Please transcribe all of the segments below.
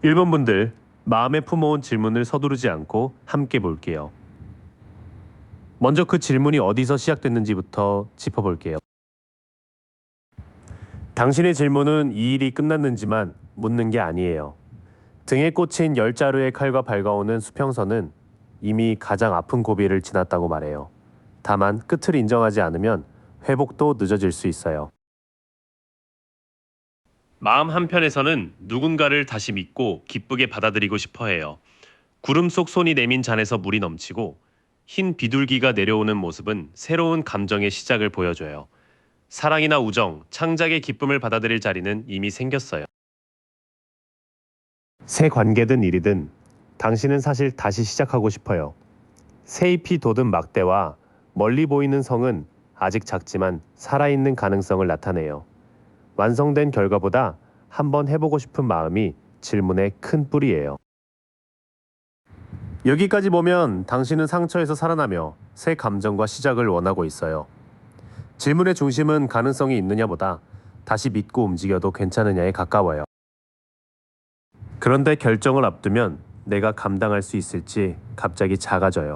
1번 분들, 마음에 품어온 질문을 서두르지 않고 함께 볼게요. 먼저 그 질문이 어디서 시작됐는지부터 짚어볼게요. 당신의 질문은 이 일이 끝났는지만 묻는 게 아니에요. 등에 꽂힌 10자루의 칼과 밝아오는 수평선은 이미 가장 아픈 고비를 지났다고 말해요. 다만 끝을 인정하지 않으면 회복도 늦어질 수 있어요. 마음 한편에서는 누군가를 다시 믿고 기쁘게 받아들이고 싶어 해요. 구름 속 손이 내민 잔에서 물이 넘치고 흰 비둘기가 내려오는 모습은 새로운 감정의 시작을 보여줘요. 사랑이나 우정, 창작의 기쁨을 받아들일 자리는 이미 생겼어요. 새 관계든 일이든 당신은 사실 다시 시작하고 싶어요. 새잎이 돋은 막대와 멀리 보이는 성은 아직 작지만 살아있는 가능성을 나타내요. 완성된 결과보다 한번 해보고 싶은 마음이 질문의 큰 뿌리예요. 여기까지 보면 당신은 상처에서 살아나며 새 감정과 시작을 원하고 있어요. 질문의 중심은 가능성이 있느냐보다 다시 믿고 움직여도 괜찮으냐에 가까워요. 그런데 결정을 앞두면 내가 감당할 수 있을지 갑자기 작아져요.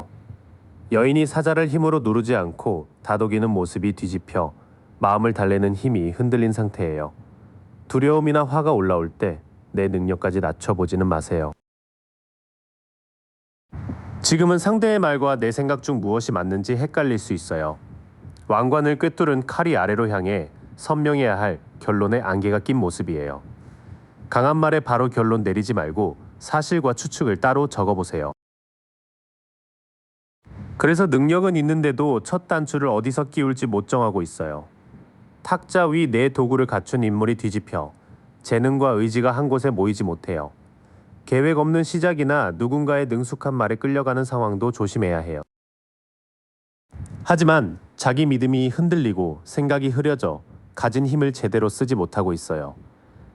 여인이 사자를 힘으로 누르지 않고 다독이는 모습이 뒤집혀 마음을 달래는 힘이 흔들린 상태예요. 두려움이나 화가 올라올 때 내 능력까지 낮춰보지는 마세요. 지금은 상대의 말과 내 생각 중 무엇이 맞는지 헷갈릴 수 있어요. 왕관을 꿰뚫은 칼이 아래로 향해 선명해야 할 결론에 안개가 낀 모습이에요. 강한 말에 바로 결론 내리지 말고 사실과 추측을 따로 적어보세요. 그래서 능력은 있는데도 첫 단추를 어디서 끼울지 못 정하고 있어요. 탁자 위 내 도구를 갖춘 인물이 뒤집혀 재능과 의지가 한 곳에 모이지 못해요. 계획 없는 시작이나 누군가의 능숙한 말에 끌려가는 상황도 조심해야 해요. 하지만 자기 믿음이 흔들리고 생각이 흐려져 가진 힘을 제대로 쓰지 못하고 있어요.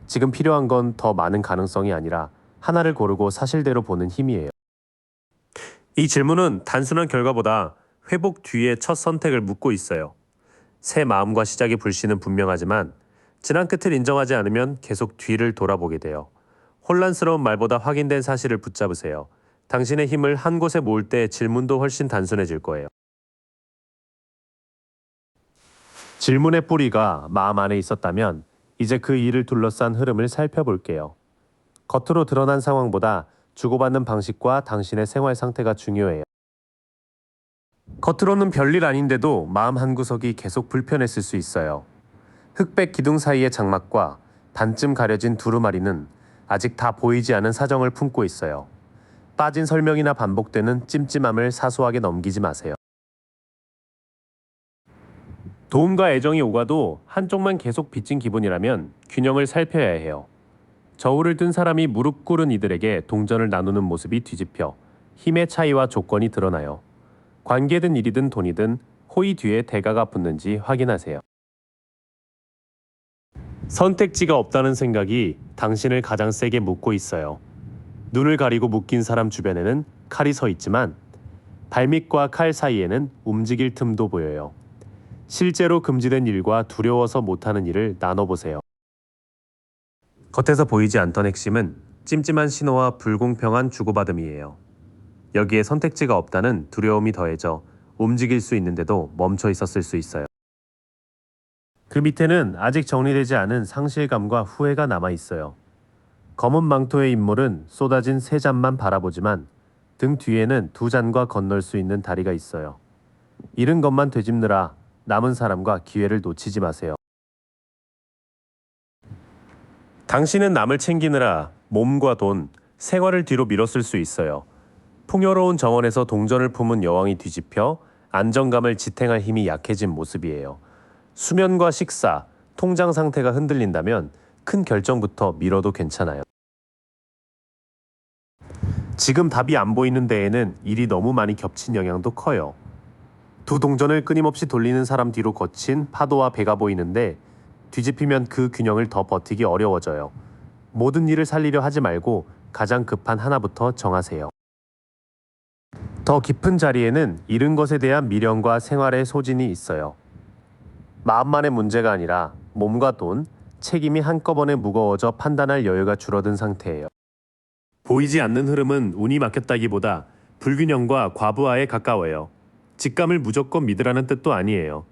지금 필요한 건 더 많은 가능성이 아니라 하나를 고르고 사실대로 보는 힘이에요. 이 질문은 단순한 결과보다 회복 뒤의 첫 선택을 묻고 있어요. 새 마음과 시작의 불씨는 분명하지만 지난 끝을 인정하지 않으면 계속 뒤를 돌아보게 돼요. 혼란스러운 말보다 확인된 사실을 붙잡으세요. 당신의 힘을 한 곳에 모을 때 질문도 훨씬 단순해질 거예요. 질문의 뿌리가 마음 안에 있었다면 이제 그 일을 둘러싼 흐름을 살펴볼게요. 겉으로 드러난 상황보다 주고받는 방식과 당신의 생활 상태가 중요해요. 겉으로는 별일 아닌데도 마음 한구석이 계속 불편했을 수 있어요. 흑백 기둥 사이의 장막과 반쯤 가려진 두루마리는 아직 다 보이지 않은 사정을 품고 있어요. 빠진 설명이나 반복되는 찜찜함을 사소하게 넘기지 마세요. 도움과 애정이 오가도 한쪽만 계속 빚진 기분이라면 균형을 살펴야 해요. 저울을 든 사람이 무릎 꿇은 이들에게 동전을 나누는 모습이 뒤집혀 힘의 차이와 조건이 드러나요. 관계든 일이든 돈이든 호의 뒤에 대가가 붙는지 확인하세요. 선택지가 없다는 생각이 당신을 가장 세게 묶고 있어요. 눈을 가리고 묶인 사람 주변에는 칼이 서 있지만 발밑과 칼 사이에는 움직일 틈도 보여요. 실제로 금지된 일과 두려워서 못하는 일을 나눠보세요. 겉에서 보이지 않던 핵심은 찜찜한 신호와 불공평한 주고받음이에요. 여기에 선택지가 없다는 두려움이 더해져 움직일 수 있는데도 멈춰 있었을 수 있어요. 그 밑에는 아직 정리되지 않은 상실감과 후회가 남아 있어요. 검은 망토의 인물은 쏟아진 세 잔만 바라보지만 등 뒤에는 두 잔과 건널 수 있는 다리가 있어요. 잃은 것만 되짚느라 남은 사람과 기회를 놓치지 마세요. 당신은 남을 챙기느라 몸과 돈, 생활을 뒤로 미뤘을 수 있어요. 풍요로운 정원에서 동전을 품은 여왕이 뒤집혀 안정감을 지탱할 힘이 약해진 모습이에요. 수면과 식사, 통장 상태가 흔들린다면 큰 결정부터 미뤄도 괜찮아요. 지금 답이 안 보이는 데에는 일이 너무 많이 겹친 영향도 커요. 두 동전을 끊임없이 돌리는 사람 뒤로 거친 파도와 배가 보이는데 뒤집히면 그 균형을 더 버티기 어려워져요. 모든 일을 살리려 하지 말고 가장 급한 하나부터 정하세요. 더 깊은 자리에는 잃은 것에 대한 미련과 생활의 소진이 있어요. 마음만의 문제가 아니라 몸과 돈, 책임이 한꺼번에 무거워져 판단할 여유가 줄어든 상태예요. 보이지 않는 흐름은 운이 막혔다기보다 불균형과 과부하에 가까워요. 직감을 무조건 믿으라는 뜻도 아니에요.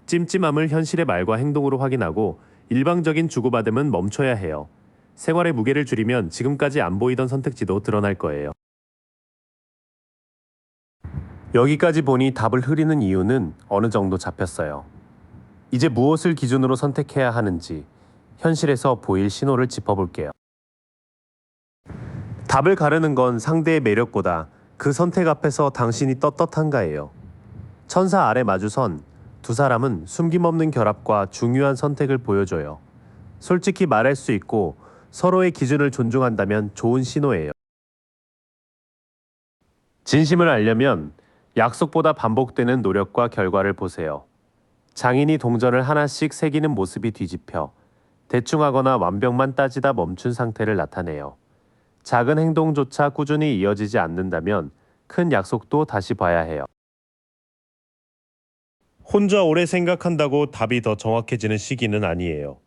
찜찜함을 현실의 말과 행동으로 확인하고 일방적인 주고받음은 멈춰야 해요. 생활의 무게를 줄이면 지금까지 안 보이던 선택지도 드러날 거예요. 여기까지 보니 답을 흐리는 이유는 어느 정도 잡혔어요. 이제 무엇을 기준으로 선택해야 하는지 현실에서 보일 신호를 짚어볼게요. 답을 가르는 건 상대의 매력보다 그 선택 앞에서 당신이 떳떳한가예요. 천사 아래 마주선 두 사람은 숨김없는 결합과 중요한 선택을 보여줘요. 솔직히 말할 수 있고 서로의 기준을 존중한다면 좋은 신호예요. 진심을 알려면 약속보다 반복되는 노력과 결과를 보세요. 장인이 동전을 하나씩 새기는 모습이 뒤집혀 대충 하거나 완벽만 따지다 멈춘 상태를 나타내요. 작은 행동조차 꾸준히 이어지지 않는다면 큰 약속도 다시 봐야 해요. 혼자 오래 생각한다고 답이 더 정확해지는 시기는 아니에요.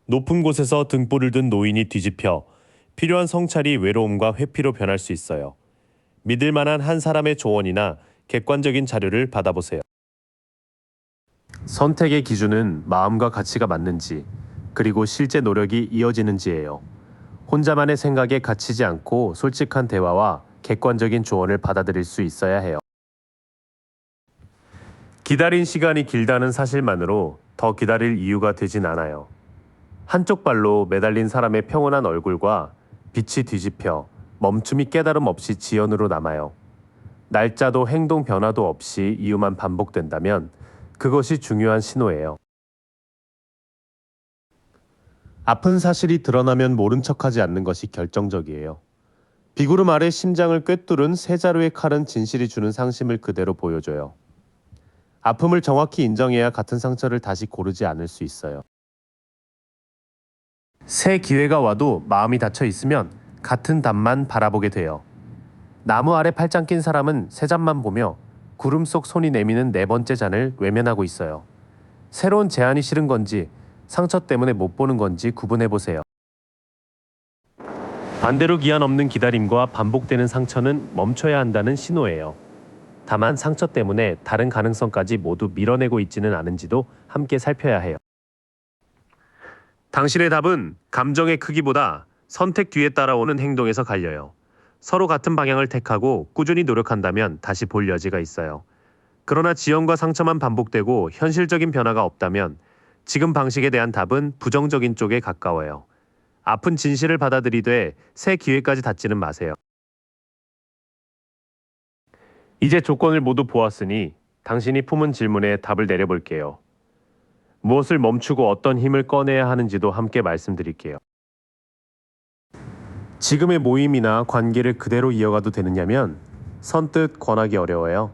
높은 곳에서 등불을 든 노인이 뒤집혀 필요한 성찰이 외로움과 회피로 변할 수 있어요. 믿을 만한 한 사람의 조언이나 객관적인 자료를 받아보세요. 선택의 기준은 마음과 가치가 맞는지, 그리고 실제 노력이 이어지는지예요. 혼자만의 생각에 갇히지 않고 솔직한 대화와 객관적인 조언을 받아들일 수 있어야 해요. 기다린 시간이 길다는 사실만으로 더 기다릴 이유가 되진 않아요. 한쪽 발로 매달린 사람의 평온한 얼굴과 빛이 뒤집혀 멈춤이 깨달음 없이 지연으로 남아요. 날짜도 행동 변화도 없이 이유만 반복된다면 그것이 중요한 신호예요. 아픈 사실이 드러나면 모른 척하지 않는 것이 결정적이에요. 비구름 아래 심장을 꿰뚫은 세 자루의 칼은 진실이 주는 상심을 그대로 보여줘요. 아픔을 정확히 인정해야 같은 상처를 다시 고르지 않을 수 있어요. 새 기회가 와도 마음이 닫혀 있으면 같은 답만 바라보게 돼요. 나무 아래 팔짱 낀 사람은 새 잔만 보며 구름 속 손이 내미는 네 번째 잔을 외면하고 있어요. 새로운 제안이 싫은 건지 상처 때문에 못 보는 건지 구분해 보세요. 반대로 기한 없는 기다림과 반복되는 상처는 멈춰야 한다는 신호예요. 다만 상처 때문에 다른 가능성까지 모두 밀어내고 있지는 않은지도 함께 살펴야 해요. 당신의 답은 감정의 크기보다 선택 뒤에 따라오는 행동에서 갈려요. 서로 같은 방향을 택하고 꾸준히 노력한다면 다시 볼 여지가 있어요. 그러나 지연과 상처만 반복되고 현실적인 변화가 없다면 지금 방식에 대한 답은 부정적인 쪽에 가까워요. 아픈 진실을 받아들이되 새 기회까지 닫지는 마세요. 이제 조건을 모두 보았으니 당신이 품은 질문에 답을 내려볼게요. 무엇을 멈추고 어떤 힘을 꺼내야 하는지도 함께 말씀드릴게요. 지금의 모임이나 관계를 그대로 이어가도 되느냐면 선뜻 권하기 어려워요.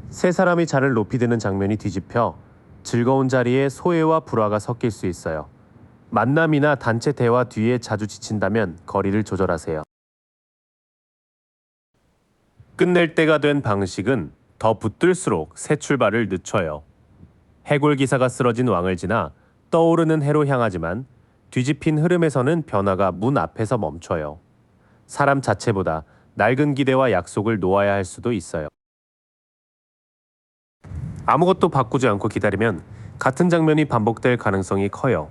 세 사람이 잔을 높이 드는 장면이 뒤집혀 즐거운 자리에 소외와 불화가 섞일 수 있어요. 만남이나 단체 대화 뒤에 자주 지친다면 거리를 조절하세요. 끝낼 때가 된 방식은 더 붙들수록 새 출발을 늦춰요. 해골 기사가 쓰러진 왕을 지나 떠오르는 해로 향하지만 뒤집힌 흐름에서는 변화가 문 앞에서 멈춰요. 사람 자체보다 낡은 기대와 약속을 놓아야 할 수도 있어요. 아무것도 바꾸지 않고 기다리면 같은 장면이 반복될 가능성이 커요.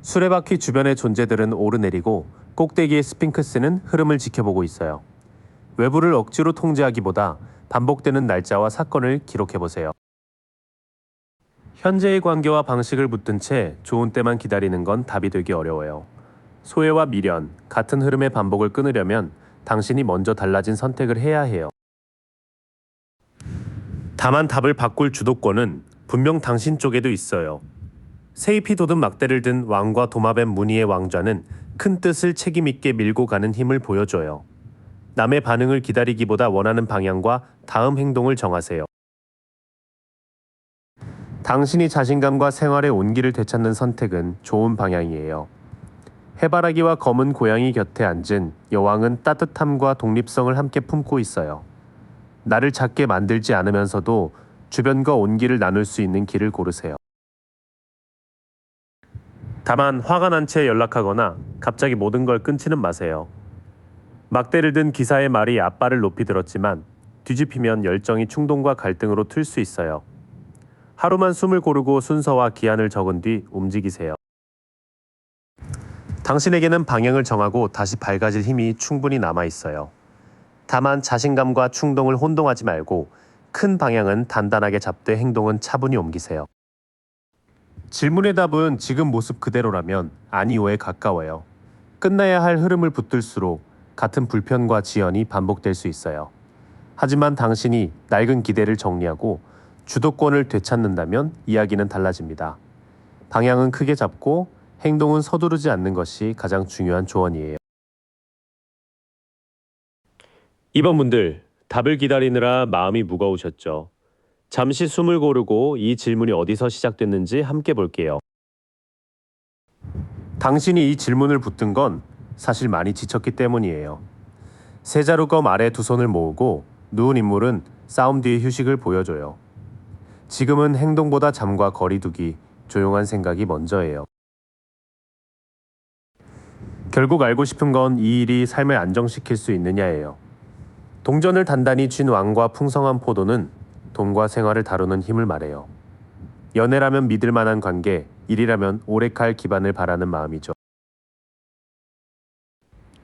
수레바퀴 주변의 존재들은 오르내리고 꼭대기의 스핑크스는 흐름을 지켜보고 있어요. 외부를 억지로 통제하기보다 반복되는 날짜와 사건을 기록해보세요. 현재의 관계와 방식을 붙든 채 좋은 때만 기다리는 건 답이 되기 어려워요. 소외와 미련, 같은 흐름의 반복을 끊으려면 당신이 먼저 달라진 선택을 해야 해요. 다만 답을 바꿀 주도권은 분명 당신 쪽에도 있어요. 세잎이 돋은 막대를 든 왕과 도마뱀 무늬의 왕좌는 큰 뜻을 책임있게 밀고 가는 힘을 보여줘요. 남의 반응을 기다리기보다 원하는 방향과 다음 행동을 정하세요. 당신이 자신감과 생활의 온기를 되찾는 선택은 좋은 방향이에요. 해바라기와 검은 고양이 곁에 앉은 여왕은 따뜻함과 독립성을 함께 품고 있어요. 나를 작게 만들지 않으면서도 주변과 온기를 나눌 수 있는 길을 고르세요. 다만 화가 난 채 연락하거나 갑자기 모든 걸 끊지는 마세요. 막대를 든 기사의 말이 앞발을 높이 들었지만 뒤집히면 열정이 충동과 갈등으로 틀 수 있어요. 하루만 숨을 고르고 순서와 기한을 적은 뒤 움직이세요. 당신에게는 방향을 정하고 다시 밝아질 힘이 충분히 남아 있어요. 다만 자신감과 충동을 혼동하지 말고 큰 방향은 단단하게 잡되 행동은 차분히 옮기세요. 질문의 답은 지금 모습 그대로라면 아니오에 가까워요. 끝나야 할 흐름을 붙들수록 같은 불편과 지연이 반복될 수 있어요. 하지만 당신이 낡은 기대를 정리하고 주도권을 되찾는다면 이야기는 달라집니다. 방향은 크게 잡고 행동은 서두르지 않는 것이 가장 중요한 조언이에요. 이번 분들, 답을 기다리느라 마음이 무거우셨죠? 잠시 숨을 고르고 이 질문이 어디서 시작됐는지 함께 볼게요. 당신이 이 질문을 붙든 건 사실 많이 지쳤기 때문이에요. 세자루검 아래 두 손을 모으고 누운 인물은 싸움 뒤의 휴식을 보여줘요. 지금은 행동보다 잠과 거리두기, 조용한 생각이 먼저예요. 결국 알고 싶은 건 이 일이 삶을 안정시킬 수 있느냐예요. 동전을 단단히 쥔 왕과 풍성한 포도는 돈과 생활을 다루는 힘을 말해요. 연애라면 믿을 만한 관계, 일이라면 오래 갈 기반을 바라는 마음이죠.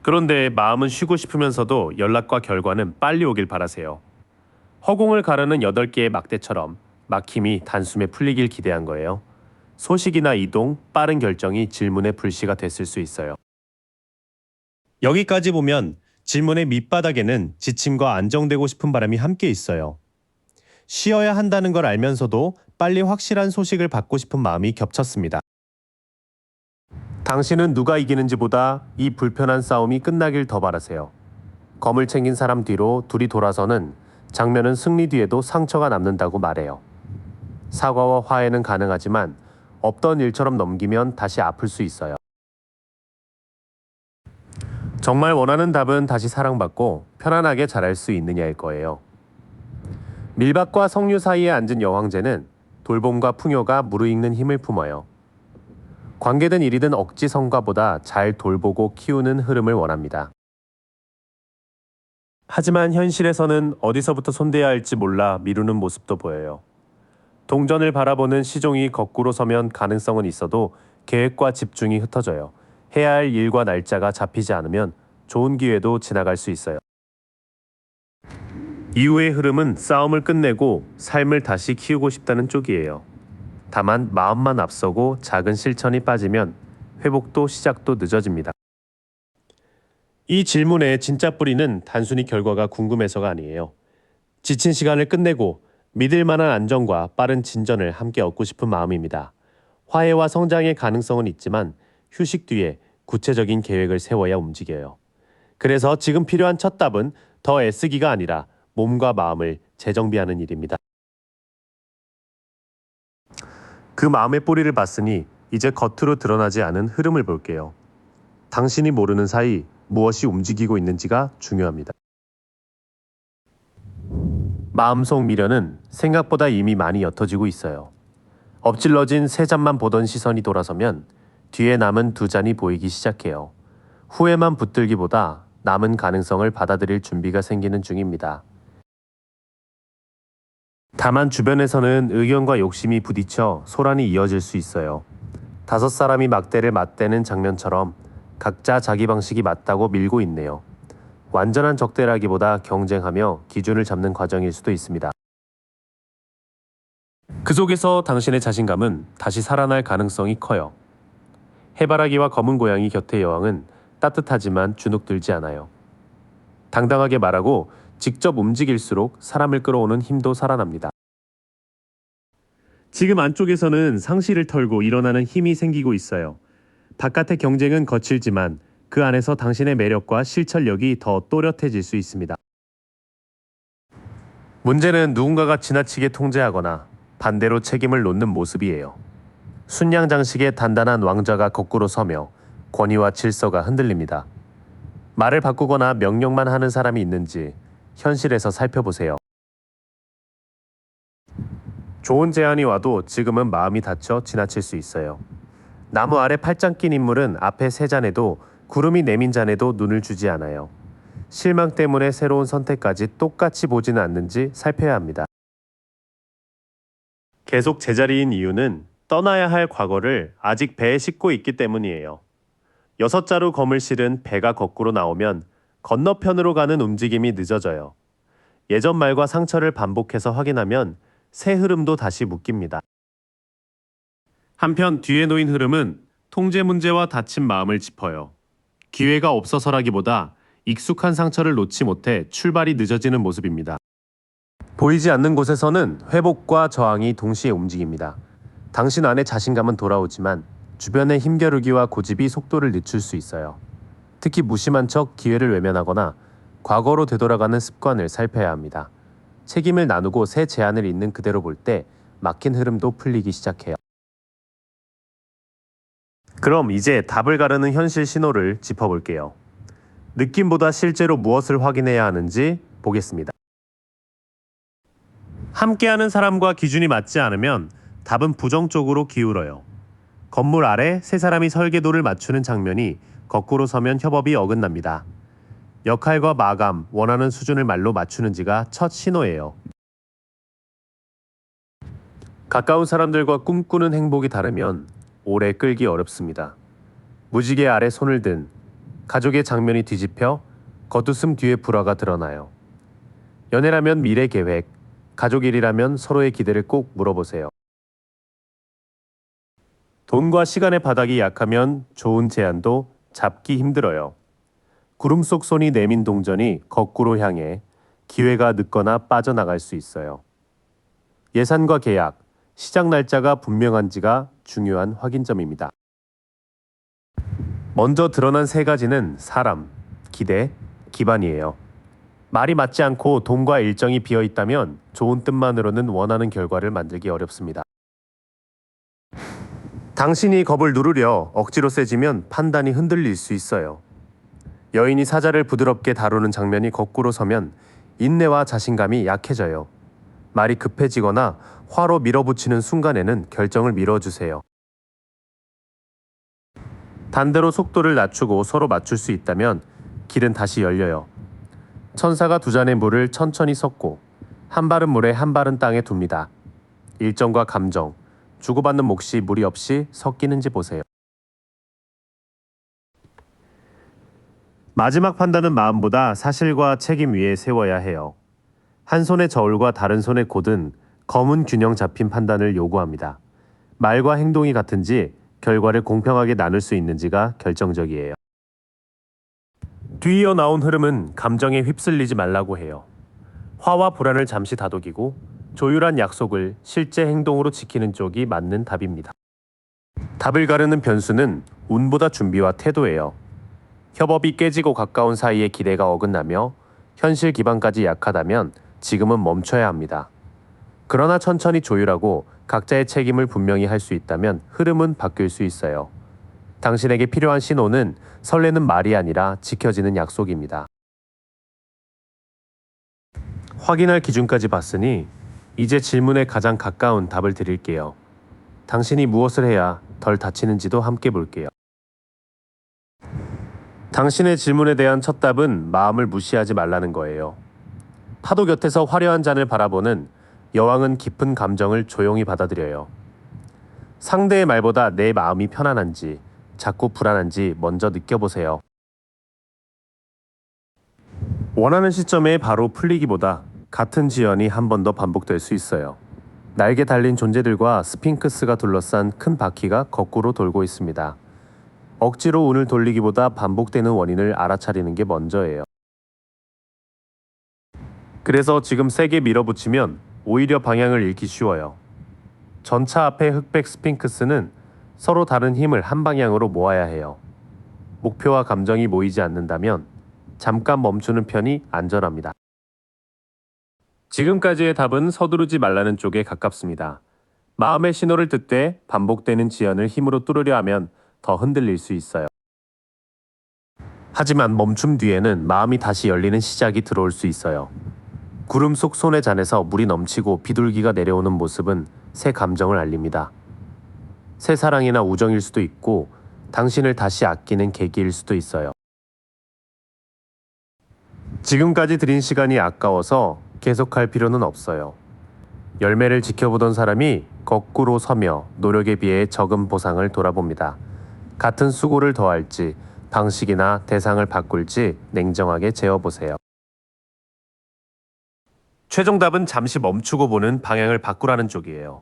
그런데 마음은 쉬고 싶으면서도 연락과 결과는 빨리 오길 바라세요. 허공을 가르는 8개의 막대처럼 막힘이 단숨에 풀리길 기대한 거예요. 소식이나 이동, 빠른 결정이 질문의 불씨가 됐을 수 있어요. 여기까지 보면 질문의 밑바닥에는 지침과 안정되고 싶은 바람이 함께 있어요. 쉬어야 한다는 걸 알면서도 빨리 확실한 소식을 받고 싶은 마음이 겹쳤습니다. 당신은 누가 이기는지보다 이 불편한 싸움이 끝나길 더 바라세요. 검을 챙긴 사람 뒤로 둘이 돌아서는 장면은 승리 뒤에도 상처가 남는다고 말해요. 사과와 화해는 가능하지만 없던 일처럼 넘기면 다시 아플 수 있어요. 정말 원하는 답은 다시 사랑받고 편안하게 자랄 수 있느냐일 거예요. 밀밭과 석류 사이에 앉은 여황제는 돌봄과 풍요가 무르익는 힘을 품어요. 관계든 일이든 억지 성과보다 잘 돌보고 키우는 흐름을 원합니다. 하지만 현실에서는 어디서부터 손대야 할지 몰라 미루는 모습도 보여요. 동전을 바라보는 시종이 거꾸로 서면 가능성은 있어도 계획과 집중이 흩어져요. 해야 할 일과 날짜가 잡히지 않으면 좋은 기회도 지나갈 수 있어요. 이후의 흐름은 싸움을 끝내고 삶을 다시 키우고 싶다는 쪽이에요. 다만 마음만 앞서고 작은 실천이 빠지면 회복도 시작도 늦어집니다. 이 질문의 진짜 뿌리는 단순히 결과가 궁금해서가 아니에요. 지친 시간을 끝내고 믿을 만한 안정과 빠른 진전을 함께 얻고 싶은 마음입니다. 화해와 성장의 가능성은 있지만 휴식 뒤에 구체적인 계획을 세워야 움직여요. 그래서 지금 필요한 첫 답은 더 애쓰기가 아니라 몸과 마음을 재정비하는 일입니다. 그 마음의 뿌리를 봤으니 이제 겉으로 드러나지 않은 흐름을 볼게요. 당신이 모르는 사이 무엇이 움직이고 있는지가 중요합니다. 마음속 미련은 생각보다 이미 많이 옅어지고 있어요. 엎질러진 세 잔만 보던 시선이 돌아서면 뒤에 남은 두 잔이 보이기 시작해요. 후회만 붙들기보다 남은 가능성을 받아들일 준비가 생기는 중입니다. 다만 주변에서는 의견과 욕심이 부딪혀 소란이 이어질 수 있어요. 5사람이 막대를 맞대는 장면처럼 각자 자기 방식이 맞다고 밀고 있네요. 완전한 적대라기보다 경쟁하며 기준을 잡는 과정일 수도 있습니다. 그 속에서 당신의 자신감은 다시 살아날 가능성이 커요. 해바라기와 검은 고양이 곁의 여왕은 따뜻하지만 주눅들지 않아요. 당당하게 말하고 직접 움직일수록 사람을 끌어오는 힘도 살아납니다. 지금 안쪽에서는 상실을 털고 일어나는 힘이 생기고 있어요. 바깥의 경쟁은 거칠지만 그 안에서 당신의 매력과 실천력이 더 또렷해질 수 있습니다. 문제는 누군가가 지나치게 통제하거나 반대로 책임을 놓는 모습이에요. 순양장식의 단단한 왕자가 거꾸로 서며 권위와 질서가 흔들립니다. 말을 바꾸거나 명령만 하는 사람이 있는지 현실에서 살펴보세요. 좋은 제안이 와도 지금은 마음이 다쳐 지나칠 수 있어요. 나무 아래 팔짱 낀 인물은 앞에 세 잔에도 구름이 내민 잔에도 눈을 주지 않아요. 실망 때문에 새로운 선택까지 똑같이 보지는 않는지 살펴야 합니다. 계속 제자리인 이유는 떠나야 할 과거를 아직 배에 싣고 있기 때문이에요. 6자루 검을 실은 배가 거꾸로 나오면 건너편으로 가는 움직임이 늦어져요. 예전 말과 상처를 반복해서 확인하면 새 흐름도 다시 묶입니다. 한편 뒤에 놓인 흐름은 통제 문제와 다친 마음을 짚어요. 기회가 없어서라기보다 익숙한 상처를 놓지 못해 출발이 늦어지는 모습입니다. 보이지 않는 곳에서는 회복과 저항이 동시에 움직입니다. 당신 안에 자신감은 돌아오지만 주변의 힘겨루기와 고집이 속도를 늦출 수 있어요. 특히 무심한 척 기회를 외면하거나 과거로 되돌아가는 습관을 살펴야 합니다. 책임을 나누고 새 제안을 있는 그대로 볼 때 막힌 흐름도 풀리기 시작해요. 그럼 이제 답을 가르는 현실 신호를 짚어볼게요. 느낌보다 실제로 무엇을 확인해야 하는지 보겠습니다. 함께하는 사람과 기준이 맞지 않으면 답은 부정적으로 기울어요. 건물 아래 세 사람이 설계도를 맞추는 장면이 거꾸로 서면 협업이 어긋납니다. 역할과 마감, 원하는 수준을 말로 맞추는지가 첫 신호예요. 가까운 사람들과 꿈꾸는 행복이 다르면 오래 끌기 어렵습니다. 무지개 아래 손을 든 가족의 장면이 뒤집혀 겉웃음 뒤에 불화가 드러나요. 연애라면 미래 계획, 가족 일이라면 서로의 기대를 꼭 물어보세요. 돈과 시간의 바닥이 약하면 좋은 제안도 잡기 힘들어요. 구름 속 손이 내민 동전이 거꾸로 향해 기회가 늦거나 빠져나갈 수 있어요. 예산과 계약, 시작 날짜가 분명한지가 중요한 확인점입니다. 먼저 드러난 세 가지는 사람, 기대, 기반이에요. 말이 맞지 않고 돈과 일정이 비어 있다면 좋은 뜻만으로는 원하는 결과를 만들기 어렵습니다. 당신이 겁을 누르려 억지로 세지면 판단이 흔들릴 수 있어요. 여인이 사자를 부드럽게 다루는 장면이 거꾸로 서면 인내와 자신감이 약해져요. 말이 급해지거나 화로 밀어붙이는 순간에는 결정을 미뤄주세요. 반대로 속도를 낮추고 서로 맞출 수 있다면 길은 다시 열려요. 천사가 두 잔의 물을 천천히 섞고 한 발은 물에 한 발은 땅에 둡니다. 일정과 감정, 주고받는 몫이 무리 없이 섞이는지 보세요. 마지막 판단은 마음보다 사실과 책임 위에 세워야 해요. 한 손의 저울과 다른 손의 곧은 검은 균형 잡힌 판단을 요구합니다. 말과 행동이 같은지 결과를 공평하게 나눌 수 있는지가 결정적이에요. 뒤이어 나온 흐름은 감정에 휩쓸리지 말라고 해요. 화와 불안을 잠시 다독이고 조율한 약속을 실제 행동으로 지키는 쪽이 맞는 답입니다. 답을 가르는 변수는 운보다 준비와 태도예요. 협업이 깨지고 가까운 사이에 기대가 어긋나며 현실 기반까지 약하다면 지금은 멈춰야 합니다. 그러나 천천히 조율하고 각자의 책임을 분명히 할 수 있다면 흐름은 바뀔 수 있어요. 당신에게 필요한 신호는 설레는 말이 아니라 지켜지는 약속입니다. 확인할 기준까지 봤으니 이제 질문에 가장 가까운 답을 드릴게요. 당신이 무엇을 해야 덜 다치는지도 함께 볼게요. 당신의 질문에 대한 첫 답은 마음을 무시하지 말라는 거예요. 파도 곁에서 화려한 잔을 바라보는 여왕은 깊은 감정을 조용히 받아들여요. 상대의 말보다 내 마음이 편안한지, 자꾸 불안한지 먼저 느껴보세요. 원하는 시점에 바로 풀리기보다 같은 지연이 한 번 더 반복될 수 있어요. 날개 달린 존재들과 스핑크스가 둘러싼 큰 바퀴가 거꾸로 돌고 있습니다. 억지로 운을 돌리기보다 반복되는 원인을 알아차리는 게 먼저예요. 그래서 지금 세게 밀어붙이면 오히려 방향을 잃기 쉬워요. 전차 앞의 흑백 스핑크스는 서로 다른 힘을 한 방향으로 모아야 해요. 목표와 감정이 모이지 않는다면 잠깐 멈추는 편이 안전합니다. 지금까지의 답은 서두르지 말라는 쪽에 가깝습니다. 마음의 신호를 듣되 반복되는 지연을 힘으로 뚫으려 하면 더 흔들릴 수 있어요. 하지만 멈춤 뒤에는 마음이 다시 열리는 시작이 들어올 수 있어요. 구름 속 손의 잔에서 물이 넘치고 비둘기가 내려오는 모습은 새 감정을 알립니다. 새 사랑이나 우정일 수도 있고 당신을 다시 아끼는 계기일 수도 있어요. 지금까지 들인 시간이 아까워서 계속할 필요는 없어요. 열매를 지켜보던 사람이 거꾸로 서며 노력에 비해 적은 보상을 돌아봅니다. 같은 수고를 더할지 방식이나 대상을 바꿀지 냉정하게 재어보세요. 최종 답은 잠시 멈추고 보는 방향을 바꾸라는 쪽이에요.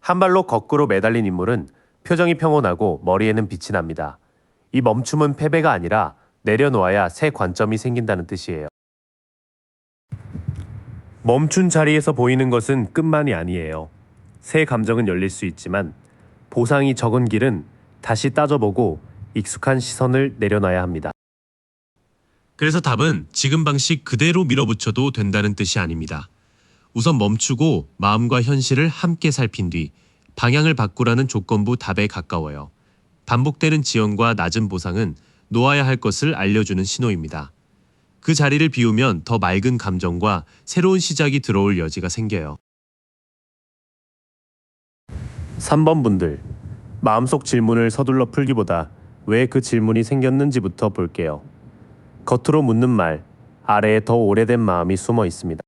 한 발로 거꾸로 매달린 인물은 표정이 평온하고 머리에는 빛이 납니다. 이 멈춤은 패배가 아니라 내려놓아야 새 관점이 생긴다는 뜻이에요. 멈춘 자리에서 보이는 것은 끝만이 아니에요. 새 감정은 열릴 수 있지만 보상이 적은 길은 다시 따져보고 익숙한 시선을 내려놔야 합니다. 그래서 답은 지금 방식 그대로 밀어붙여도 된다는 뜻이 아닙니다. 우선 멈추고 마음과 현실을 함께 살핀 뒤 방향을 바꾸라는 조건부 답에 가까워요. 반복되는 지연과 낮은 보상은 놓아야 할 것을 알려주는 신호입니다. 그 자리를 비우면 더 맑은 감정과 새로운 시작이 들어올 여지가 생겨요. 3번 분들, 마음속 질문을 서둘러 풀기보다 왜 그 질문이 생겼는지부터 볼게요. 겉으로 묻는 말, 아래에 더 오래된 마음이 숨어 있습니다.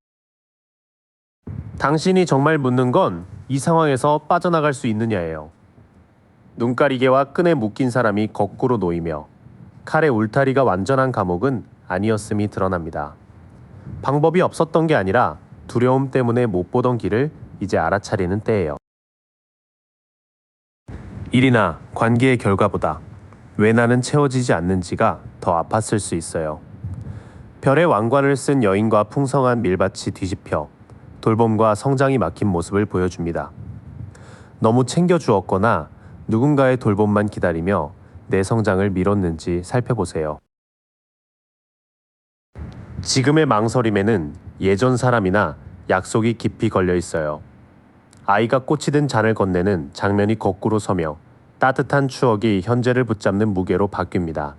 당신이 정말 묻는 건 이 상황에서 빠져나갈 수 있느냐예요. 눈가리개와 끈에 묶인 사람이 거꾸로 놓이며 칼의 울타리가 완전한 감옥은 아니었음이 드러납니다. 방법이 없었던 게 아니라 두려움 때문에 못 보던 길을 이제 알아차리는 때예요. 일이나 관계의 결과보다 왜 나는 채워지지 않는지가 더 아팠을 수 있어요. 별의 왕관을 쓴 여인과 풍성한 밀밭이 뒤집혀 돌봄과 성장이 막힌 모습을 보여줍니다. 너무 챙겨주었거나 누군가의 돌봄만 기다리며 내 성장을 미뤘는지 살펴보세요. 지금의 망설임에는 예전 사람이나 약속이 깊이 걸려 있어요. 아이가 꽃이 든 잔을 건네는 장면이 거꾸로 서며 따뜻한 추억이 현재를 붙잡는 무게로 바뀝니다.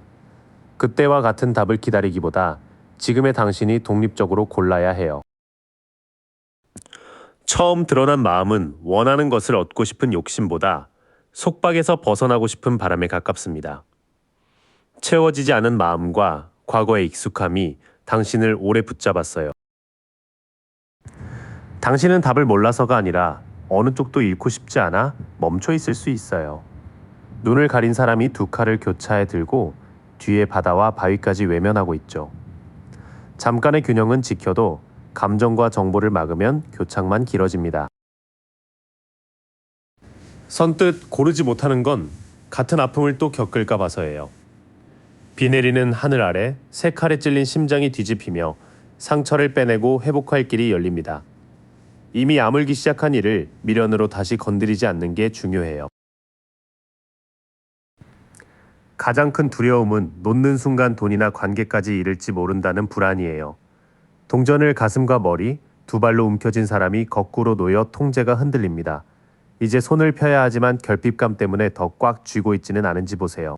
그때와 같은 답을 기다리기보다 지금의 당신이 독립적으로 골라야 해요. 처음 드러난 마음은 원하는 것을 얻고 싶은 욕심보다 속박에서 벗어나고 싶은 바람에 가깝습니다. 채워지지 않은 마음과 과거의 익숙함이 당신을 오래 붙잡았어요. 당신은 답을 몰라서가 아니라 어느 쪽도 잃고 싶지 않아 멈춰 있을 수 있어요. 눈을 가린 사람이 두 칼을 교차에 들고 뒤에 바다와 바위까지 외면하고 있죠. 잠깐의 균형은 지켜도 감정과 정보를 막으면 교착만 길어집니다. 선뜻 고르지 못하는 건 같은 아픔을 또 겪을까 봐서예요. 비 내리는 하늘 아래 새 칼에 찔린 심장이 뒤집히며 상처를 빼내고 회복할 길이 열립니다. 이미 아물기 시작한 일을 미련으로 다시 건드리지 않는 게 중요해요. 가장 큰 두려움은 놓는 순간 돈이나 관계까지 잃을지 모른다는 불안이에요. 동전을 가슴과 머리, 두 발로 움켜쥔 사람이 거꾸로 놓여 통제가 흔들립니다. 이제 손을 펴야 하지만 결핍감 때문에 더 꽉 쥐고 있지는 않은지 보세요.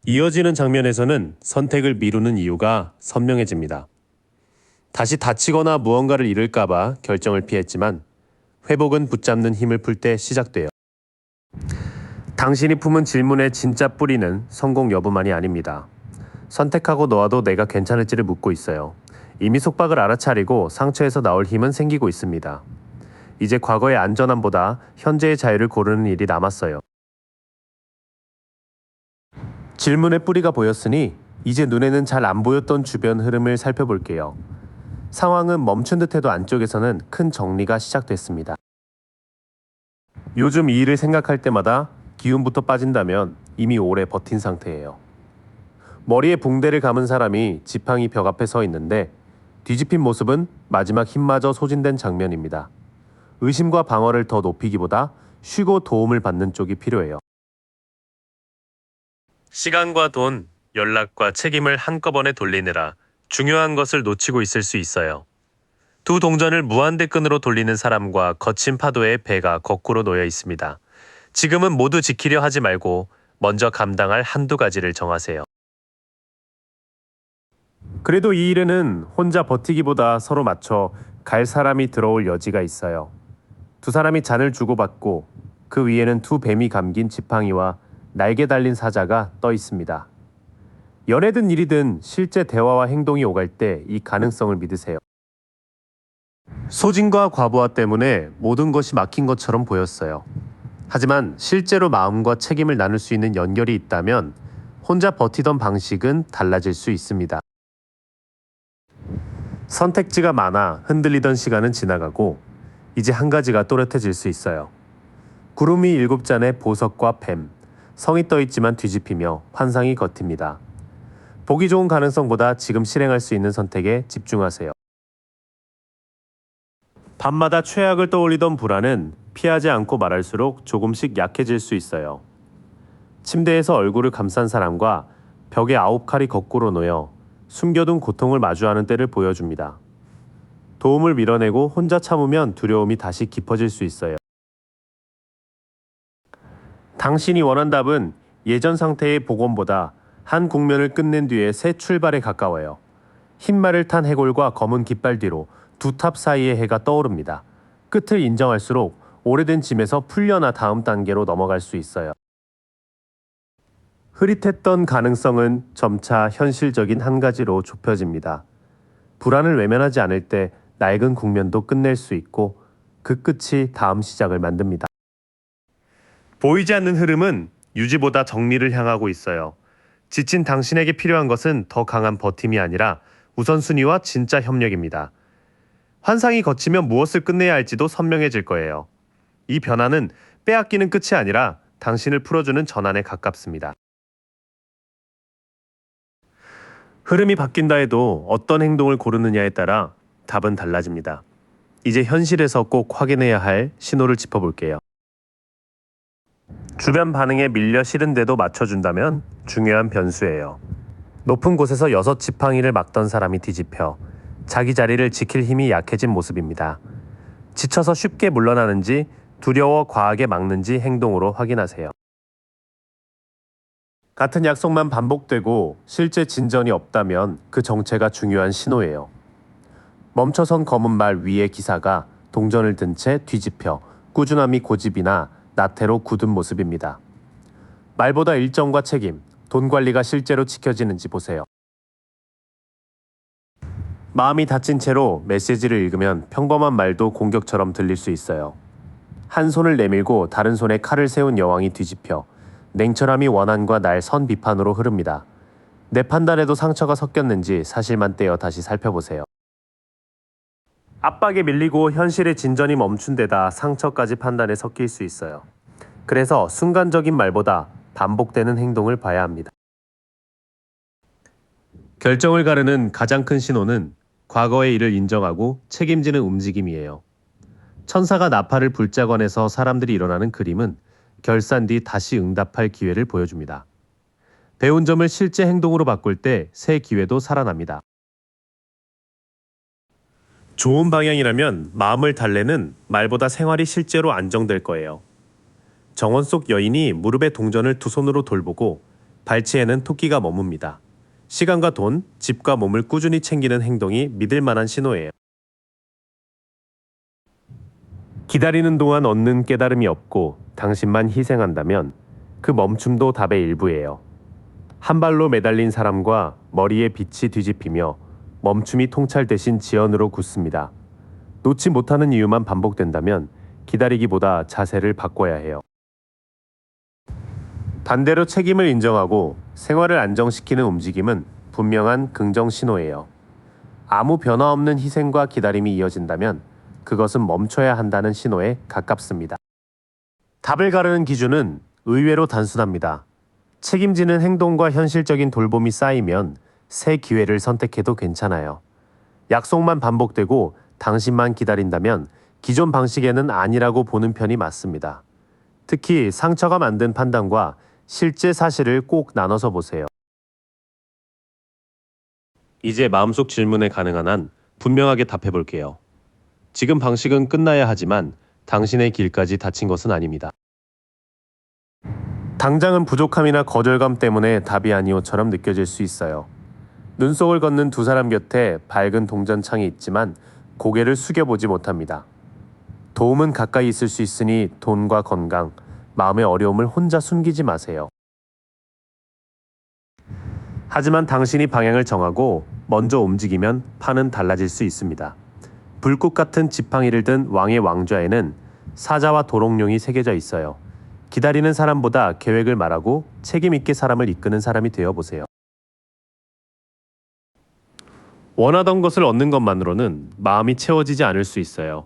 이어지는 장면에서는 선택을 미루는 이유가 선명해집니다. 다시 다치거나 무언가를 잃을까봐 결정을 피했지만 회복은 붙잡는 힘을 풀 때 시작돼요. 당신이 품은 질문의 진짜 뿌리는 성공 여부만이 아닙니다. 선택하고 놓아도 내가 괜찮을지를 묻고 있어요. 이미 속박을 알아차리고 상처에서 나올 힘은 생기고 있습니다. 이제 과거의 안전함보다 현재의 자유를 고르는 일이 남았어요. 질문의 뿌리가 보였으니 이제 눈에는 잘 안 보였던 주변 흐름을 살펴볼게요. 상황은 멈춘 듯해도 안쪽에서는 큰 정리가 시작됐습니다. 요즘 이 일을 생각할 때마다 기운부터 빠진다면 이미 오래 버틴 상태예요. 머리에 붕대를 감은 사람이 지팡이 벽 앞에 서 있는데 뒤집힌 모습은 마지막 힘마저 소진된 장면입니다. 의심과 방어를 더 높이기보다 쉬고 도움을 받는 쪽이 필요해요. 시간과 돈, 연락과 책임을 한꺼번에 돌리느라 중요한 것을 놓치고 있을 수 있어요. 두 동전을 무한대끈으로 돌리는 사람과 거친 파도에 배가 거꾸로 놓여 있습니다. 지금은 모두 지키려 하지 말고 먼저 감당할 한두 가지를 정하세요. 그래도 이 일에는 혼자 버티기보다 서로 맞춰 갈 사람이 들어올 여지가 있어요. 두 사람이 잔을 주고받고 그 위에는 두 뱀이 감긴 지팡이와 날개 달린 사자가 떠 있습니다. 연애든 일이든 실제 대화와 행동이 오갈 때 이 가능성을 믿으세요. 소진과 과부하 때문에 모든 것이 막힌 것처럼 보였어요. 하지만 실제로 마음과 책임을 나눌 수 있는 연결이 있다면 혼자 버티던 방식은 달라질 수 있습니다. 선택지가 많아 흔들리던 시간은 지나가고 이제 한 가지가 또렷해질 수 있어요. 구름이 7잔의 보석과 뱀, 성이 떠있지만 뒤집히며 환상이 겉입니다. 보기 좋은 가능성보다 지금 실행할 수 있는 선택에 집중하세요. 밤마다 최악을 떠올리던 불안은 피하지 않고 말할수록 조금씩 약해질 수 있어요. 침대에서 얼굴을 감싼 사람과 벽에 9칼이 거꾸로 놓여 숨겨둔 고통을 마주하는 때를 보여줍니다. 도움을 밀어내고 혼자 참으면 두려움이 다시 깊어질 수 있어요. 당신이 원한 답은 예전 상태의 복원보다 한 국면을 끝낸 뒤에 새 출발에 가까워요. 흰말을 탄 해골과 검은 깃발 뒤로 두 탑 사이의 해가 떠오릅니다. 끝을 인정할수록 오래된 짐에서 풀려나 다음 단계로 넘어갈 수 있어요. 흐릿했던 가능성은 점차 현실적인 한 가지로 좁혀집니다. 불안을 외면하지 않을 때 낡은 국면도 끝낼 수 있고 그 끝이 다음 시작을 만듭니다. 보이지 않는 흐름은 유지보다 정리를 향하고 있어요. 지친 당신에게 필요한 것은 더 강한 버팀이 아니라 우선순위와 진짜 협력입니다. 환상이 걷히면 무엇을 끝내야 할지도 선명해질 거예요. 이 변화는 빼앗기는 끝이 아니라 당신을 풀어주는 전환에 가깝습니다. 흐름이 바뀐다 해도 어떤 행동을 고르느냐에 따라 답은 달라집니다. 이제 현실에서 꼭 확인해야 할 신호를 짚어볼게요. 주변 반응에 밀려 싫은데도 맞춰준다면 중요한 변수예요. 높은 곳에서 6지팡이를 막던 사람이 뒤집혀 자기 자리를 지킬 힘이 약해진 모습입니다. 지쳐서 쉽게 물러나는지 두려워 과하게 막는지 행동으로 확인하세요. 같은 약속만 반복되고 실제 진전이 없다면 그 정체가 중요한 신호예요. 멈춰선 검은 말 위의 기사가 동전을 든 채 뒤집혀 꾸준함이 고집이나 나태로 굳은 모습입니다. 말보다 일정과 책임, 돈 관리가 실제로 지켜지는지 보세요. 마음이 다친 채로 메시지를 읽으면 평범한 말도 공격처럼 들릴 수 있어요. 한 손을 내밀고 다른 손에 칼을 세운 여왕이 뒤집혀 냉철함이 원한과 날 선 비판으로 흐릅니다. 내 판단에도 상처가 섞였는지 사실만 떼어 다시 살펴보세요. 압박에 밀리고 현실의 진전이 멈춘 데다 상처까지 판단에 섞일 수 있어요. 그래서 순간적인 말보다 반복되는 행동을 봐야 합니다. 결정을 가르는 가장 큰 신호는 과거의 일을 인정하고 책임지는 움직임이에요. 천사가 나팔을 불자 건에서 사람들이 일어나는 그림은 결산 뒤 다시 응답할 기회를 보여줍니다. 배운 점을 실제 행동으로 바꿀 때 새 기회도 살아납니다. 좋은 방향이라면 마음을 달래는 말보다 생활이 실제로 안정될 거예요. 정원 속 여인이 무릎에 동전을 두 손으로 돌보고 발치에는 토끼가 머뭅니다. 시간과 돈, 집과 몸을 꾸준히 챙기는 행동이 믿을 만한 신호예요. 기다리는 동안 얻는 깨달음이 없고 당신만 희생한다면 그 멈춤도 답의 일부예요. 한 발로 매달린 사람과 머리에 빛이 뒤집히며 멈춤이 통찰 대신 지연으로 굳습니다. 놓지 못하는 이유만 반복된다면 기다리기보다 자세를 바꿔야 해요. 반대로 책임을 인정하고 생활을 안정시키는 움직임은 분명한 긍정 신호예요. 아무 변화 없는 희생과 기다림이 이어진다면 그것은 멈춰야 한다는 신호에 가깝습니다. 답을 가르는 기준은 의외로 단순합니다. 책임지는 행동과 현실적인 돌봄이 쌓이면 새 기회를 선택해도 괜찮아요. 약속만 반복되고 당신만 기다린다면 기존 방식에는 아니라고 보는 편이 맞습니다. 특히 상처가 만든 판단과 실제 사실을 꼭 나눠서 보세요. 이제 마음속 질문에 가능한 한 분명하게 답해 볼게요. 지금 방식은 끝나야 하지만 당신의 길까지 닫힌 것은 아닙니다. 당장은 부족함이나 거절감 때문에 답이 아니오처럼 느껴질 수 있어요. 눈속을 걷는 두 사람 곁에 밝은 동전창이 있지만 고개를 숙여보지 못합니다. 도움은 가까이 있을 수 있으니 돈과 건강, 마음의 어려움을 혼자 숨기지 마세요. 하지만 당신이 방향을 정하고 먼저 움직이면 판은 달라질 수 있습니다. 불꽃 같은 지팡이를 든 왕의 왕좌에는 사자와 도롱뇽이 새겨져 있어요. 기다리는 사람보다 계획을 말하고 책임 있게 사람을 이끄는 사람이 되어 보세요. 원하던 것을 얻는 것만으로는 마음이 채워지지 않을 수 있어요.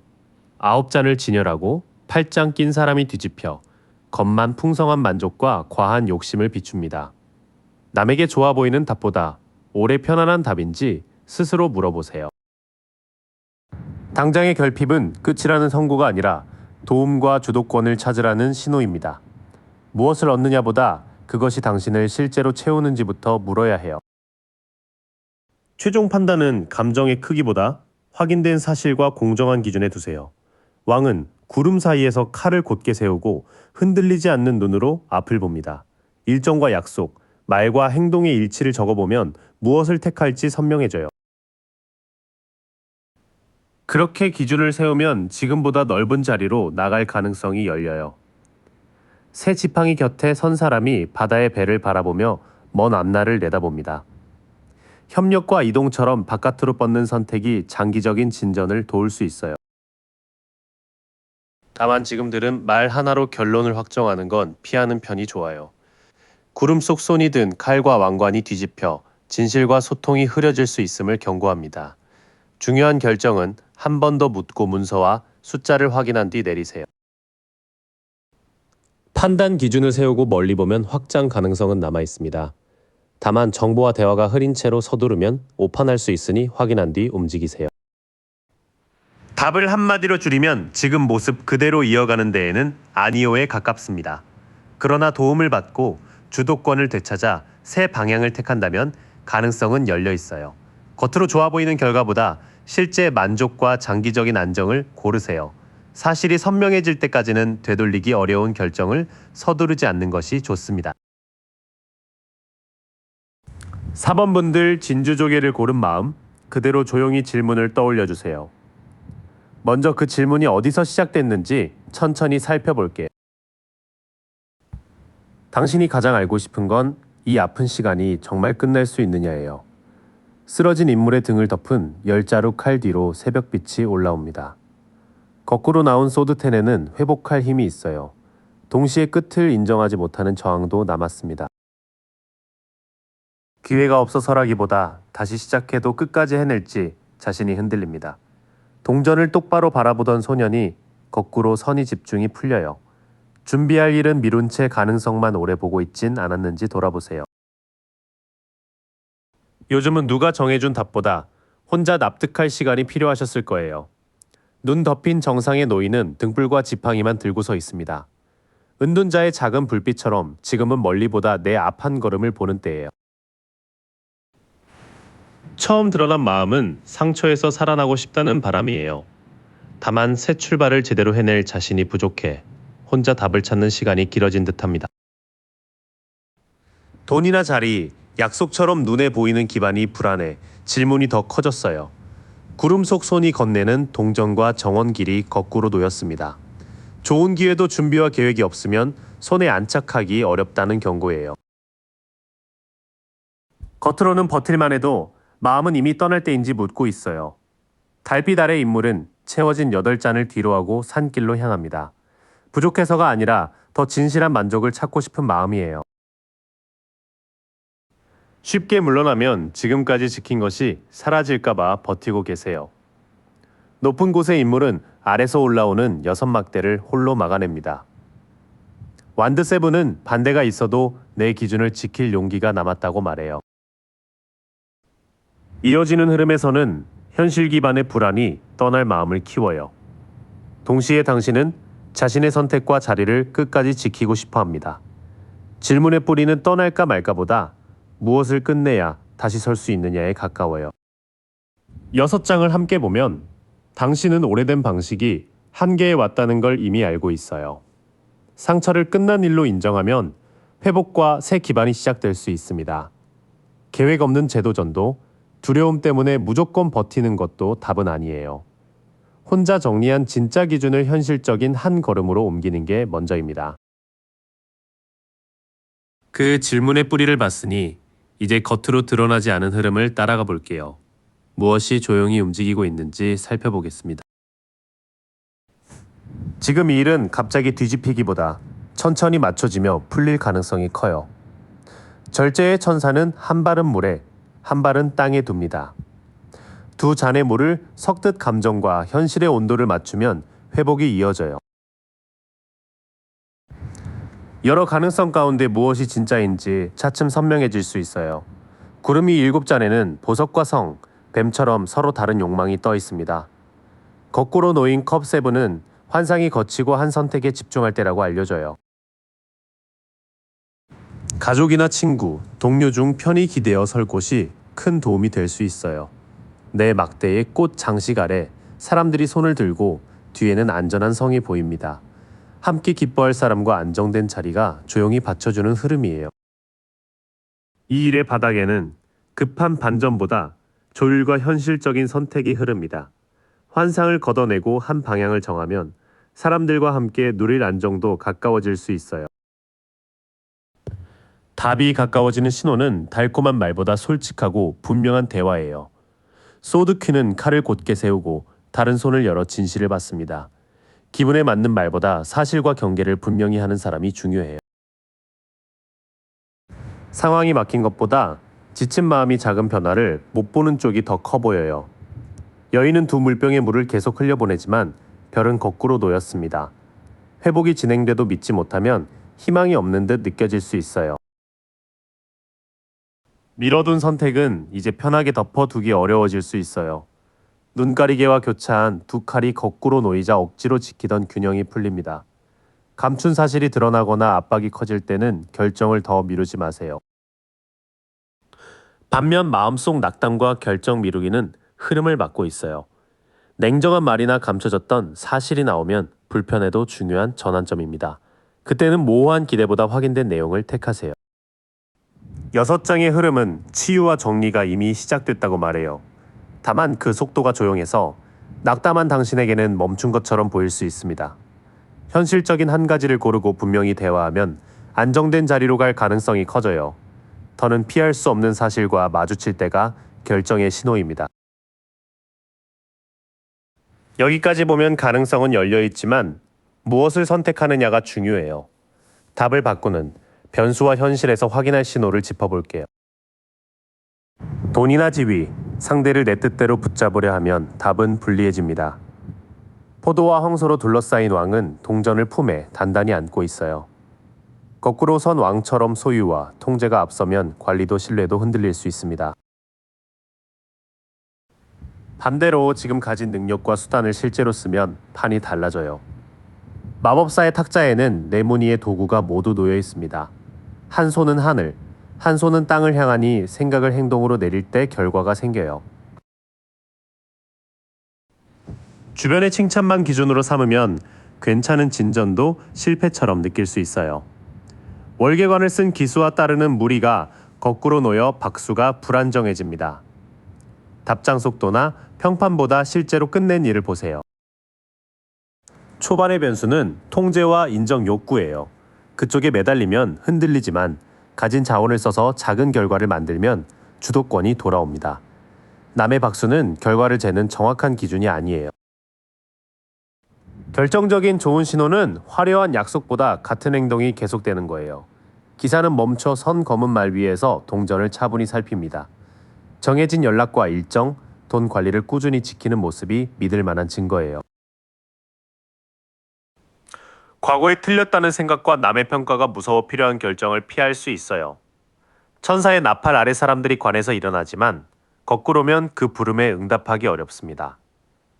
9잔을 진열하고 8장 낀 사람이 뒤집혀 겉만 풍성한 만족과 과한 욕심을 비춥니다. 남에게 좋아 보이는 답보다 오래 편안한 답인지 스스로 물어보세요. 당장의 결핍은 끝이라는 선고가 아니라 도움과 주도권을 찾으라는 신호입니다. 무엇을 얻느냐보다 그것이 당신을 실제로 채우는지부터 물어야 해요. 최종 판단은 감정의 크기보다 확인된 사실과 공정한 기준에 두세요. 왕은 구름 사이에서 칼을 곧게 세우고 흔들리지 않는 눈으로 앞을 봅니다. 일정과 약속, 말과 행동의 일치를 적어보면 무엇을 택할지 선명해져요. 그렇게 기준을 세우면 지금보다 넓은 자리로 나갈 가능성이 열려요. 새 지팡이 곁에 선 사람이 바다의 배를 바라보며 먼 앞날을 내다봅니다. 협력과 이동처럼 바깥으로 뻗는 선택이 장기적인 진전을 도울 수 있어요. 다만 지금들은 말 하나로 결론을 확정하는 건 피하는 편이 좋아요. 구름 속 손이 든 칼과 왕관이 뒤집혀 진실과 소통이 흐려질 수 있음을 경고합니다. 중요한 결정은 한 번 더 묻고 문서와 숫자를 확인한 뒤 내리세요. 판단 기준을 세우고 멀리 보면 확장 가능성은 남아 있습니다. 다만 정보와 대화가 흐린 채로 서두르면 오판할 수 있으니 확인한 뒤 움직이세요. 답을 한마디로 줄이면 지금 모습 그대로 이어가는 데에는 아니오에 가깝습니다. 그러나 도움을 받고 주도권을 되찾아 새 방향을 택한다면 가능성은 열려 있어요. 겉으로 좋아 보이는 결과보다 실제 만족과 장기적인 안정을 고르세요. 사실이 선명해질 때까지는 되돌리기 어려운 결정을 서두르지 않는 것이 좋습니다. 4번분들 진주조개를 고른 마음, 그대로 조용히 질문을 떠올려 주세요. 먼저 그 질문이 어디서 시작됐는지 천천히 살펴볼게요. 당신이 가장 알고 싶은 건 이 아픈 시간이 정말 끝날 수 있느냐예요. 쓰러진 인물의 등을 덮은 10자루 칼 뒤로 새벽빛이 올라옵니다. 거꾸로 나온 소드텐에는 회복할 힘이 있어요. 동시에 끝을 인정하지 못하는 저항도 남았습니다. 기회가 없어서라기보다 다시 시작해도 끝까지 해낼지 자신이 흔들립니다. 동전을 똑바로 바라보던 소년이 거꾸로 선의 집중이 풀려요. 준비할 일은 미룬 채 가능성만 오래 보고 있진 않았는지 돌아보세요. 요즘은 누가 정해준 답보다 혼자 납득할 시간이 필요하셨을 거예요. 눈 덮인 정상의 노인은 등불과 지팡이만 들고 서 있습니다. 은둔자의 작은 불빛처럼 지금은 멀리보다 내 앞 한 걸음을 보는 때예요. 처음 드러난 마음은 상처에서 살아나고 싶다는 바람이에요. 다만 새 출발을 제대로 해낼 자신이 부족해 혼자 답을 찾는 시간이 길어진 듯합니다. 돈이나 자리, 약속처럼 눈에 보이는 기반이 불안해 질문이 더 커졌어요. 구름 속 손이 건네는 동전과 정원길이 거꾸로 놓였습니다. 좋은 기회도 준비와 계획이 없으면 손에 안착하기 어렵다는 경고예요. 겉으로는 버틸만 해도 마음은 이미 떠날 때인지 묻고 있어요. 달빛 아래 인물은 채워진 8잔을 뒤로하고 산길로 향합니다. 부족해서가 아니라 더 진실한 만족을 찾고 싶은 마음이에요. 쉽게 물러나면 지금까지 지킨 것이 사라질까봐 버티고 계세요. 높은 곳의 인물은 아래서 올라오는 6막대를 홀로 막아냅니다. 완드 세븐은 반대가 있어도 내 기준을 지킬 용기가 남았다고 말해요. 이어지는 흐름에서는 현실 기반의 불안이 떠날 마음을 키워요. 동시에 당신은 자신의 선택과 자리를 끝까지 지키고 싶어 합니다. 질문의 뿌리는 떠날까 말까보다 무엇을 끝내야 다시 설 수 있느냐에 가까워요. 6장을 함께 보면 당신은 오래된 방식이 한계에 왔다는 걸 이미 알고 있어요. 상처를 끝난 일로 인정하면 회복과 새 기반이 시작될 수 있습니다. 계획 없는 재도전도 두려움 때문에 무조건 버티는 것도 답은 아니에요. 혼자 정리한 진짜 기준을 현실적인 한 걸음으로 옮기는 게 먼저입니다. 그 질문의 뿌리를 봤으니 이제 겉으로 드러나지 않은 흐름을 따라가 볼게요. 무엇이 조용히 움직이고 있는지 살펴보겠습니다. 지금 이 일은 갑자기 뒤집히기보다 천천히 맞춰지며 풀릴 가능성이 커요. 절제의 천사는 한 발은 물에, 한 발은 땅에 둡니다. 두 잔의 물을 섞듯 감정과 현실의 온도를 맞추면 회복이 이어져요. 여러 가능성 가운데 무엇이 진짜인지 차츰 선명해질 수 있어요. 구름이 7잔에는 보석과 성, 뱀처럼 서로 다른 욕망이 떠 있습니다. 거꾸로 놓인 컵 7은 환상이 거치고 한 선택에 집중할 때라고 알려져요. 가족이나 친구, 동료 중 편히 기대어 설 곳이 큰 도움이 될 수 있어요. 내 막대의 꽃 장식 아래 사람들이 손을 들고 뒤에는 안전한 성이 보입니다. 함께 기뻐할 사람과 안정된 자리가 조용히 받쳐주는 흐름이에요. 이 일의 바닥에는 급한 반전보다 조율과 현실적인 선택이 흐릅니다. 환상을 걷어내고 한 방향을 정하면 사람들과 함께 누릴 안정도 가까워질 수 있어요. 답이 가까워지는 신호는 달콤한 말보다 솔직하고 분명한 대화예요. 소드큐는 칼을 곧게 세우고 다른 손을 열어 진실을 받습니다. 기분에 맞는 말보다 사실과 경계를 분명히 하는 사람이 중요해요. 상황이 막힌 것보다 지친 마음이 작은 변화를 못 보는 쪽이 더 커 보여요. 여인은 두 물병의 물을 계속 흘려보내지만 별은 거꾸로 놓였습니다. 회복이 진행돼도 믿지 못하면 희망이 없는 듯 느껴질 수 있어요. 미뤄둔 선택은 이제 편하게 덮어두기 어려워질 수 있어요. 눈가리개와 교차한 두 칼이 거꾸로 놓이자 억지로 지키던 균형이 풀립니다. 감춘 사실이 드러나거나 압박이 커질 때는 결정을 더 미루지 마세요. 반면 마음속 낙담과 결정 미루기는 흐름을 막고 있어요. 냉정한 말이나 감춰졌던 사실이 나오면 불편해도 중요한 전환점입니다. 그때는 모호한 기대보다 확인된 내용을 택하세요. 6장의 흐름은 치유와 정리가 이미 시작됐다고 말해요. 다만 그 속도가 조용해서 낙담한 당신에게는 멈춘 것처럼 보일 수 있습니다. 현실적인 한 가지를 고르고 분명히 대화하면 안정된 자리로 갈 가능성이 커져요. 더는 피할 수 없는 사실과 마주칠 때가 결정의 신호입니다. 여기까지 보면 가능성은 열려 있지만 무엇을 선택하느냐가 중요해요. 답을 바꾸는 변수와 현실에서 확인할 신호를 짚어볼게요. 돈이나 지위, 상대를 내 뜻대로 붙잡으려 하면 답은 불리해집니다. 포도와 황소로 둘러싸인 왕은 동전을 품에 단단히 안고 있어요. 거꾸로 선 왕처럼 소유와 통제가 앞서면 관리도 신뢰도 흔들릴 수 있습니다. 반대로 지금 가진 능력과 수단을 실제로 쓰면 판이 달라져요. 마법사의 탁자에는 네 무늬의 도구가 모두 놓여 있습니다. 한 손은 하늘, 한 손은 땅을 향하니 생각을 행동으로 내릴 때 결과가 생겨요. 주변의 칭찬만 기준으로 삼으면 괜찮은 진전도 실패처럼 느낄 수 있어요. 월계관을 쓴 기수와 따르는 무리가 거꾸로 놓여 박수가 불안정해집니다. 답장 속도나 평판보다 실제로 끝낸 일을 보세요. 초반의 변수는 통제와 인정 욕구예요. 그쪽에 매달리면 흔들리지만 가진 자원을 써서 작은 결과를 만들면 주도권이 돌아옵니다. 남의 박수는 결과를 재는 정확한 기준이 아니에요. 결정적인 좋은 신호는 화려한 약속보다 같은 행동이 계속되는 거예요. 기사는 멈춰 선 검은 말 위에서 동전을 차분히 살핍니다. 정해진 연락과 일정, 돈 관리를 꾸준히 지키는 모습이 믿을 만한 증거예요. 과거에 틀렸다는 생각과 남의 평가가 무서워 필요한 결정을 피할 수 있어요. 천사의 나팔 아래 사람들이 관해서 일어나지만 거꾸로면 그 부름에 응답하기 어렵습니다.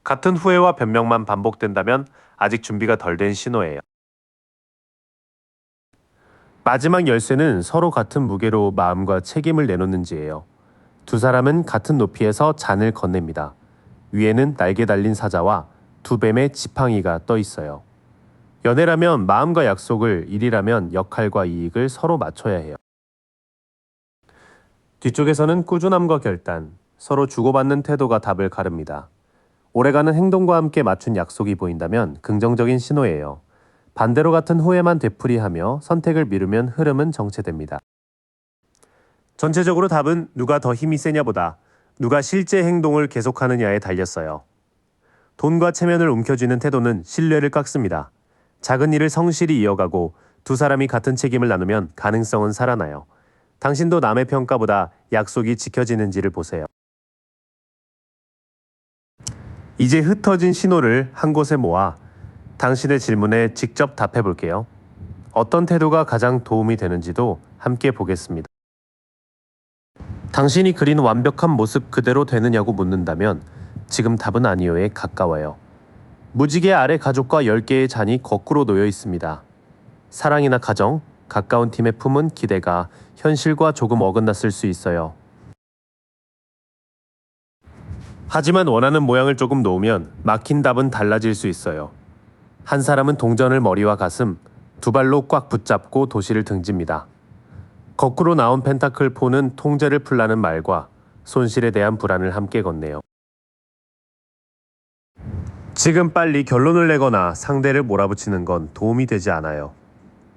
같은 후회와 변명만 반복된다면 아직 준비가 덜 된 신호예요. 마지막 열쇠는 서로 같은 무게로 마음과 책임을 내놓는지예요. 두 사람은 같은 높이에서 잔을 건넵니다. 위에는 날개 달린 사자와 두 뱀의 지팡이가 떠 있어요. 연애라면 마음과 약속을, 일이라면 역할과 이익을 서로 맞춰야 해요. 뒤쪽에서는 꾸준함과 결단, 서로 주고받는 태도가 답을 가릅니다. 오래가는 행동과 함께 맞춘 약속이 보인다면 긍정적인 신호예요. 반대로 같은 후회만 되풀이하며 선택을 미루면 흐름은 정체됩니다. 전체적으로 답은 누가 더 힘이 세냐보다 누가 실제 행동을 계속하느냐에 달렸어요. 돈과 체면을 움켜쥐는 태도는 신뢰를 깎습니다. 작은 일을 성실히 이어가고 두 사람이 같은 책임을 나누면 가능성은 살아나요. 당신도 남의 평가보다 약속이 지켜지는지를 보세요. 이제 흩어진 신호를 한 곳에 모아 당신의 질문에 직접 답해 볼게요. 어떤 태도가 가장 도움이 되는지도 함께 보겠습니다. 당신이 그린 완벽한 모습 그대로 되느냐고 묻는다면 지금 답은 아니요에 가까워요. 무지개 아래 가족과 10개의 잔이 거꾸로 놓여 있습니다. 사랑이나 가정, 가까운 팀의 품은 기대가 현실과 조금 어긋났을 수 있어요. 하지만 원하는 모양을 조금 놓으면 막힌 답은 달라질 수 있어요. 한 사람은 동전을 머리와 가슴, 두 발로 꽉 붙잡고 도시를 등집니다. 거꾸로 나온 펜타클 4는 통제를 풀라는 말과 손실에 대한 불안을 함께 건네요. 지금 빨리 결론을 내거나 상대를 몰아붙이는 건 도움이 되지 않아요.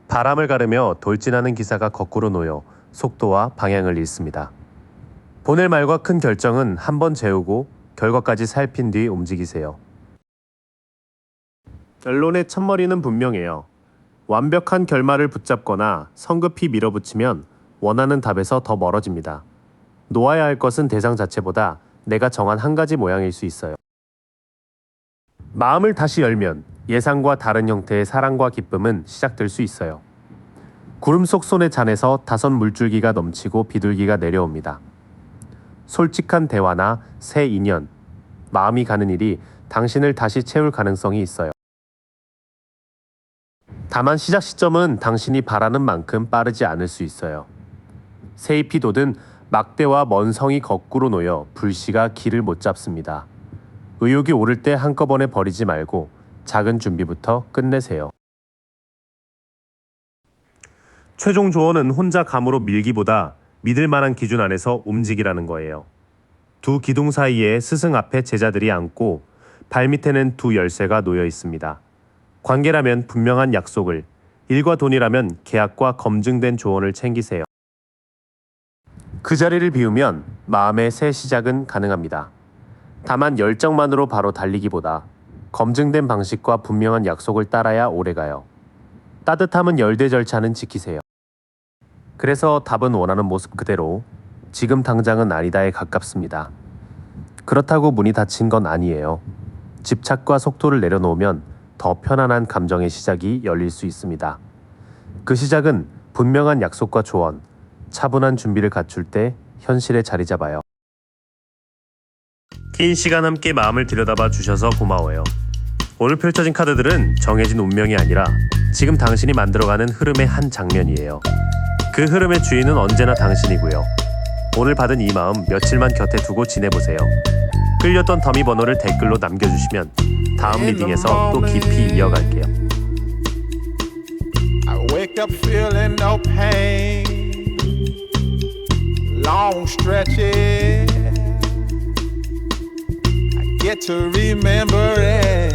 바람을 가르며 돌진하는 기사가 거꾸로 놓여 속도와 방향을 잃습니다. 보낼 말과 큰 결정은 한번 재우고 결과까지 살핀 뒤 움직이세요. 결론의 첫머리는 분명해요. 완벽한 결말을 붙잡거나 성급히 밀어붙이면 원하는 답에서 더 멀어집니다. 놓아야 할 것은 대상 자체보다 내가 정한 한 가지 모양일 수 있어요. 마음을 다시 열면 예상과 다른 형태의 사랑과 기쁨은 시작될 수 있어요. 구름 속 손의 잔에서 다섯 물줄기가 넘치고 비둘기가 내려옵니다. 솔직한 대화나 새 인연, 마음이 가는 일이 당신을 다시 채울 가능성이 있어요. 다만 시작 시점은 당신이 바라는 만큼 빠르지 않을 수 있어요. 새잎이 돋은 막대와 먼 성이 거꾸로 놓여 불씨가 길을 못 잡습니다. 의욕이 오를 때 한꺼번에 버리지 말고 작은 준비부터 끝내세요. 최종 조언은 혼자 감으로 밀기보다 믿을 만한 기준 안에서 움직이라는 거예요. 두 기둥 사이에 스승 앞에 제자들이 앉고 발밑에는 두 열쇠가 놓여 있습니다. 관계라면 분명한 약속을, 일과 돈이라면 계약과 검증된 조언을 챙기세요. 그 자리를 비우면 마음의 새 시작은 가능합니다. 다만 열정만으로 바로 달리기보다 검증된 방식과 분명한 약속을 따라야 오래가요. 따뜻함은 열대 절차는 지키세요. 그래서 답은 원하는 모습 그대로, 지금 당장은 아니다에 가깝습니다. 그렇다고 문이 닫힌 건 아니에요. 집착과 속도를 내려놓으면 더 편안한 감정의 시작이 열릴 수 있습니다. 그 시작은 분명한 약속과 조언, 차분한 준비를 갖출 때 현실에 자리 잡아요. 긴 시간 함께 마음을 들여다봐 주셔서 고마워요. 오늘 펼쳐진 카드들은 정해진 운명이 아니라 지금 당신이 만들어가는 흐름의 한 장면이에요. 그 흐름의 주인은 언제나 당신이고요. 오늘 받은 이 마음 며칠만 곁에 두고 지내보세요. 끌렸던 더미 번호를 댓글로 남겨주시면 다음 리딩에서 또 깊이 이어갈게요. I wake up feeling no pain, long stretches, I get to remember it.